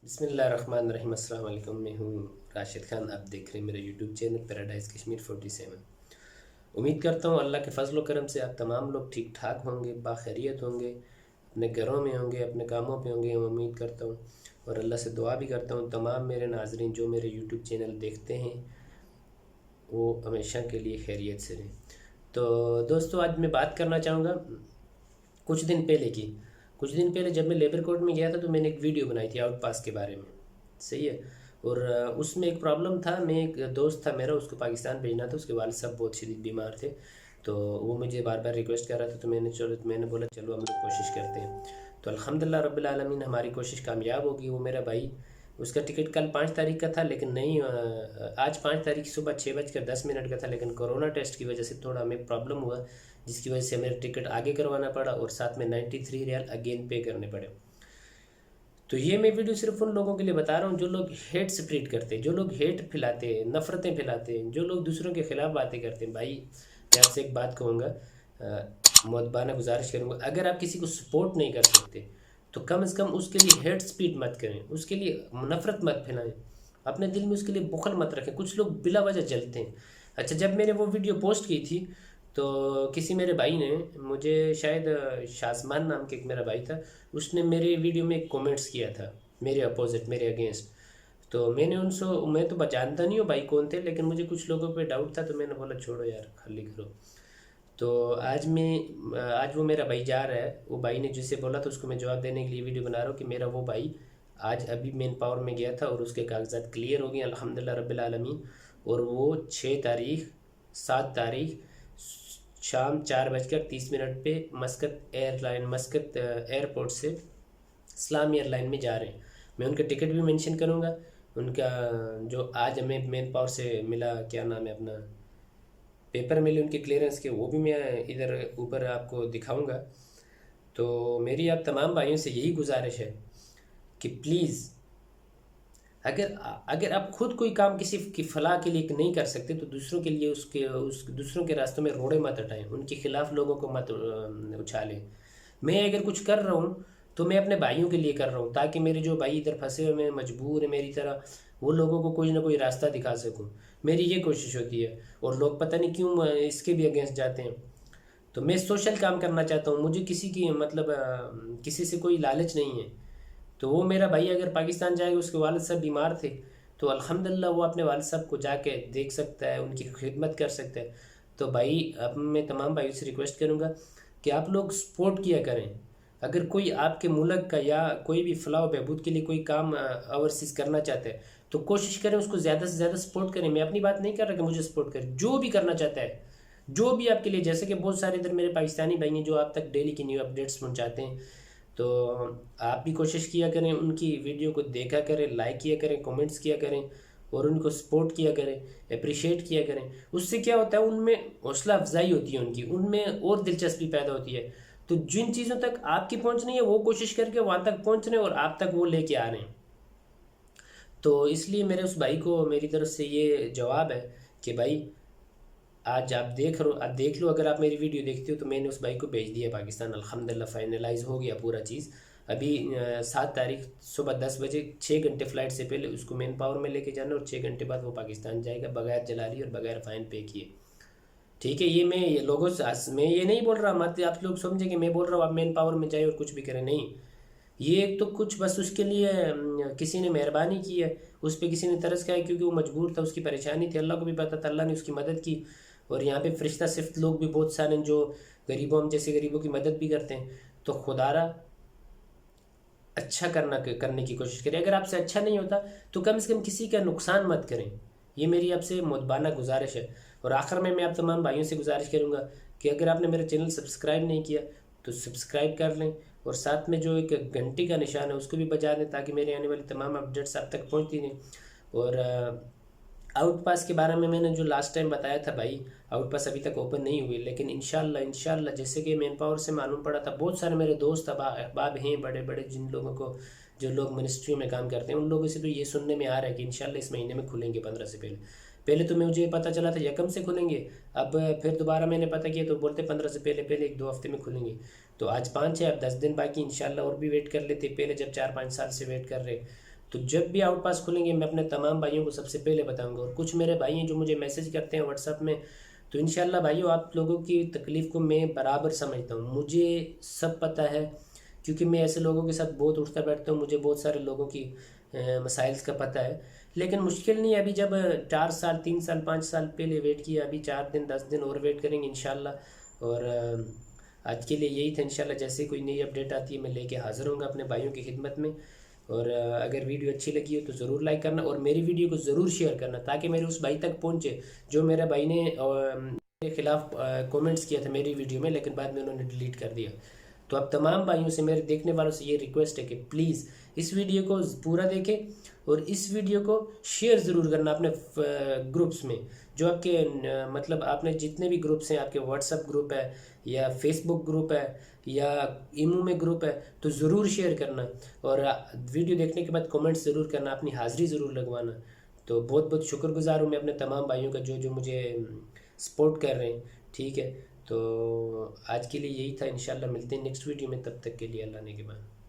بسم اللہ الرحمن الرحیم۔ السلام علیکم، میں ہوں راشد خان، آپ دیکھ رہے ہیں میرا یوٹیوب چینل پیراڈائز کشمیر 47۔ امید کرتا ہوں اللہ کے فضل و کرم سے آپ تمام لوگ ٹھیک ٹھاک ہوں گے، باخیریت ہوں گے، اپنے گھروں میں ہوں گے، اپنے کاموں پہ ہوں گے، امید کرتا ہوں۔ اور اللہ سے دعا بھی کرتا ہوں تمام میرے ناظرین جو میرے یوٹیوب چینل دیکھتے ہیں وہ ہمیشہ کے لیے خیریت سے رہیں۔ تو دوستو، آج میں بات کرنا چاہوں گا کچھ دن پہلے جب میں لیبر کورٹ میں گیا تھا تو میں نے ایک ویڈیو بنائی تھی آؤٹ پاس کے بارے میں، صحیح ہے۔ اور اس میں ایک پرابلم تھا، میں ایک دوست تھا میرا، اس کو پاکستان بھیجنا تھا، اس کے والد صاحب بہت شدید بیمار تھے، تو وہ مجھے بار بار ریکویسٹ کر رہا تھا، تو میں نے بولا چلو ہم لوگ کوشش کرتے ہیں۔ تو الحمدللہ رب العالمین ہماری کوشش کامیاب ہوگی۔ وہ میرا بھائی، اس کا ٹکٹ کل 5 تاریخ کا تھا، لیکن نہیں، آج 5 تاریخ صبح 6:10 کا تھا، لیکن کرونا ٹیسٹ کی وجہ سے تھوڑا ہمیں پرابلم ہوا، جس کی وجہ سے میرا ٹکٹ آگے کروانا پڑا اور ساتھ میں 93 ریال اگین پے کرنے پڑے۔ تو یہ میں ویڈیو صرف ان لوگوں کے لیے بتا رہا ہوں جو لوگ ہیٹ سپریٹ کرتے ہیں، جو لوگ ہیٹ پھیلاتے ہیں، نفرتیں پھیلاتے ہیں، جو لوگ دوسروں کے خلاف باتیں کرتے ہیں۔ بھائی، میں آپ سے ایک بات کہوں گا، مؤدبانہ گزارش کروں گا، اگر آپ کسی کو سپورٹ نہیں کر سکتے تو کم از کم اس کے لیے ہیٹ سپیٹ مت کریں، اس کے لیے نفرت مت پھیلائیں، اپنے دل میں اس کے لیے بخل مت رکھیں۔ کچھ لوگ بلا وجہ جلتے ہیں۔ اچھا، جب میں نے وہ ویڈیو پوسٹ کی تھی تو کسی میرے بھائی نے مجھے، شاید شازمان نام کے ایک میرا بھائی تھا، اس نے میرے ویڈیو میں کومنٹس کیا تھا میرے اپوزٹ، میرے اگینسٹ۔ تو میں نے ان سے، میں تو جانتا نہیں ہوں بھائی کون تھے، لیکن مجھے کچھ لوگوں پہ ڈاؤٹ تھا، تو میں نے بولا چھوڑو یار، خالی کرو۔ تو آج وہ میرا بھائی جا رہا ہے، وہ بھائی نے جسے بولا تو اس کو میں جواب دینے کے لیے ویڈیو بنا رہا ہوں کہ میرا وہ بھائی آج ابھی مین پاور میں گیا تھا اور اس کے کاغذات کلیئر ہو گئے الحمدللہ رب العالمین، اور وہ 7 تاریخ شام 4:30 پہ مسقط ایئرپورٹ سے اسلامی ایئر لائن میں جا رہے ہیں۔ میں ان کا ٹکٹ بھی مینشن کروں گا، ان کا جو آج ہمیں مین پاور سے ملا، کیا نام ہے اپنا، پیپر ملے ان کے کلیئرنس کے، وہ بھی میں ادھر اوپر آپ کو دکھاؤں گا۔ تو میری آپ تمام بھائیوں سے یہی گزارش ہے کہ پلیز، اگر آپ خود کوئی کام کسی کی فلاح کے لیے نہیں کر سکتے تو دوسروں کے لیے دوسروں کے راستوں میں روڑے مت ہٹائیں، ان کے خلاف لوگوں کو مت اچھالیں۔ میں اگر کچھ کر رہا ہوں تو میں اپنے بھائیوں کے لیے کر رہا ہوں، تاکہ میرے جو بھائی ادھر پھنسے ہوئے ہیں، مجبور ہیں میری طرح، وہ لوگوں کو کوئی نہ کوئی راستہ دکھا سکوں، میری یہ کوشش ہوتی ہے۔ اور لوگ پتہ نہیں کیوں اس کے بھی اگینسٹ جاتے ہیں۔ تو میں سوشل کام کرنا چاہتا ہوں، مجھے کسی کی کسی سے کوئی لالچ نہیں ہے۔ تو وہ میرا بھائی اگر پاکستان جائے گا، اس کے والد صاحب بیمار تھے، تو الحمدللہ وہ اپنے والد صاحب کو جا کے دیکھ سکتا ہے، ان کی خدمت کر سکتا ہے۔ تو بھائی، اب میں تمام بھائیوں سے ریکویسٹ کروں گا کہ آپ لوگ سپورٹ کیا کریں۔ اگر کوئی آپ کے ملک کا یا کوئی بھی فلاح و بہبود کے لیے کوئی کام اوورسیز کرنا چاہتا ہے تو کوشش کریں اس کو زیادہ سے زیادہ سپورٹ کریں۔ میں اپنی بات نہیں کر رہا کہ مجھے سپورٹ کریں، جو بھی کرنا چاہتا ہے، جو بھی آپ کے لیے، جیسے کہ بہت سارے ادھر میرے پاکستانی بھائی ہیں جو آپ تک ڈیلی کی نیو اپڈیٹس پہنچاتے ہیں، تو آپ بھی کوشش کیا کریں، ان کی ویڈیو کو دیکھا کریں، لائک کیا کریں، کومنٹس کیا کریں، اور ان کو سپورٹ کیا کریں، اپریشیٹ کیا کریں۔ اس سے کیا ہوتا ہے، ان میں حوصلہ افزائی ہوتی ہے، ان میں اور دلچسپی پیدا ہوتی ہے۔ تو جن چیزوں تک آپ کی پہنچنی ہے وہ کوشش کر کے وہاں تک پہنچ رہے ہیں اور آپ تک وہ لے کے آ رہے ہیں۔ تو اس لیے میرے اس بھائی کو میری طرف سے یہ جواب ہے کہ بھائی، آج آپ دیکھ لو، اگر آپ میری ویڈیو دیکھتے ہو تو میں نے اس بھائی کو بھیج دیا پاکستان، الحمدللہ فائنلائز ہو گیا پورا چیز۔ ابھی 7 تاریخ صبح 10 بجے 6 گھنٹے فلائٹ سے پہلے اس کو مین پاور میں لے کے جانا، اور 6 گھنٹے بعد وہ پاکستان جائے گا بغیر جلالی اور بغیر فائن پے کیے۔ ٹھیک ہے، یہ میں لوگوں سے، میں یہ نہیں بول رہا، مت آپ لوگ سمجھیں کہ میں بول رہا ہوں آپ مین پاور میں جائیں اور کچھ بھی کریں، نہیں۔ یہ ایک تو کچھ بس اس کے لیے کسی نے مہربانی کی ہے، اس پہ کسی نے ترس کھایا ہے، کیونکہ وہ مجبور تھا، اس کی پریشانی تھی، اللہ کو بھی پتہ تھا، اللہ نے اس کی مدد کی۔ اور یہاں پہ فرشتہ صفت لوگ بھی بہت سارے ہیں جو غریبوں، ہم جیسے غریبوں کی مدد بھی کرتے ہیں۔ تو خدا را اچھا کرنے کی کوشش کریں، اگر آپ سے اچھا نہیں ہوتا تو کم سے کم کسی کا نقصان مت کریں، یہ میری آپ سے مؤدبانہ گزارش ہے۔ اور آخر میں آپ تمام بھائیوں سے گزارش کروں گا کہ اگر آپ نے میرا چینل سبسکرائب نہیں کیا تو سبسکرائب کر لیں، اور ساتھ میں جو ایک گھنٹی کا نشان ہے اس کو بھی بجا دیں، تاکہ میرے آنے والی تمام اپڈیٹس آپ تک پہنچتی رہیں۔ اور آؤٹ پاس کے بارے میں نے جو لاسٹ ٹائم بتایا تھا بھائی، آؤٹ پاس ابھی تک اوپن نہیں ہوئی، لیکن انشاءاللہ جیسے کہ مین پاور سے معلوم پڑا تھا، بہت سارے میرے دوست احباب ہیں بڑے بڑے، جن لوگوں کو، جو لوگ منسٹری میں کام کرتے ہیں، ان لوگوں سے تو یہ سننے میں آ رہا ہے کہ انشاءاللہ اس مہینے میں کھلیں گے 15 سے پہلے تو مجھے پتہ چلا تھا 1 سے کھلیں گے، اب پھر دوبارہ میں نے پتہ کیا تو بولتے 15 سے پہلے 1-2 ہفتے میں کھلیں گے۔ تو آج 5 ہے، اب 10 دن باقی، انشاءاللہ اور بھی ویٹ کر لیتے، پہلے جب 4-5 سال سے ویٹ کر رہے تو جب بھی آؤٹ پاس کھلیں گے میں اپنے تمام بھائیوں کو سب سے پہلے بتاؤں گا. اور کچھ میرے بھائی ہیں جو مجھے میسج کرتے ہیں واٹس ایپ میں، تو انشاءاللہ بھائیو آپ لوگوں کی تکلیف کو میں برابر سمجھتا ہوں، مجھے سب پتہ ہے، کیونکہ میں ایسے لوگوں کے ساتھ بہت اٹھتا بیٹھتا ہوں، مجھے بہت سارے لوگوں کی مسائل کا پتہ ہے. لیکن مشکل نہیں ہے، ابھی جب 4 سال 3 سال 5 سال پہلے ویٹ کیا، ابھی 4 دن 10 دن اور ویٹ کریں گے انشاءاللہ. اور آج کے لیے یہی تھا. انشاءاللہ جیسے کوئی نئی اپڈیٹ آتی ہے میں لے کے حاضر ہوں گا اپنے بھائیوں کی خدمت میں. اور اگر ویڈیو اچھی لگی ہو تو ضرور لائک کرنا، اور میری ویڈیو کو ضرور شیئر کرنا تاکہ میرے اس بھائی تک پہنچے جو میرے بھائی نے میرے خلاف کومنٹس کیا تھا میری ویڈیو میں، لیکن بعد میں انہوں نے ڈیلیٹ کر دیا. تو اب تمام بھائیوں سے، میرے دیکھنے والوں سے یہ ریکویسٹ ہے کہ پلیز اس ویڈیو کو پورا دیکھیں اور اس ویڈیو کو شیئر ضرور کرنا اپنے گروپس میں، جو آپ کے مطلب آپ نے جتنے بھی گروپس ہیں، آپ کے واٹس ایپ گروپ ہے یا فیس بک گروپ ہے یا ایمو میں گروپ ہے، تو ضرور شیئر کرنا. اور ویڈیو دیکھنے کے بعد کمنٹس ضرور کرنا، اپنی حاضری ضرور لگوانا. تو بہت بہت شکر گزار ہوں میں اپنے تمام بھائیوں کا جو مجھے سپورٹ کر رہے ہیں. ٹھیک ہے، تو آج کے لیے یہی تھا. انشاءاللہ ملتے ہیں نیکسٹ ویڈیو میں، تب تک کے لیے اللہ نے کے بعد.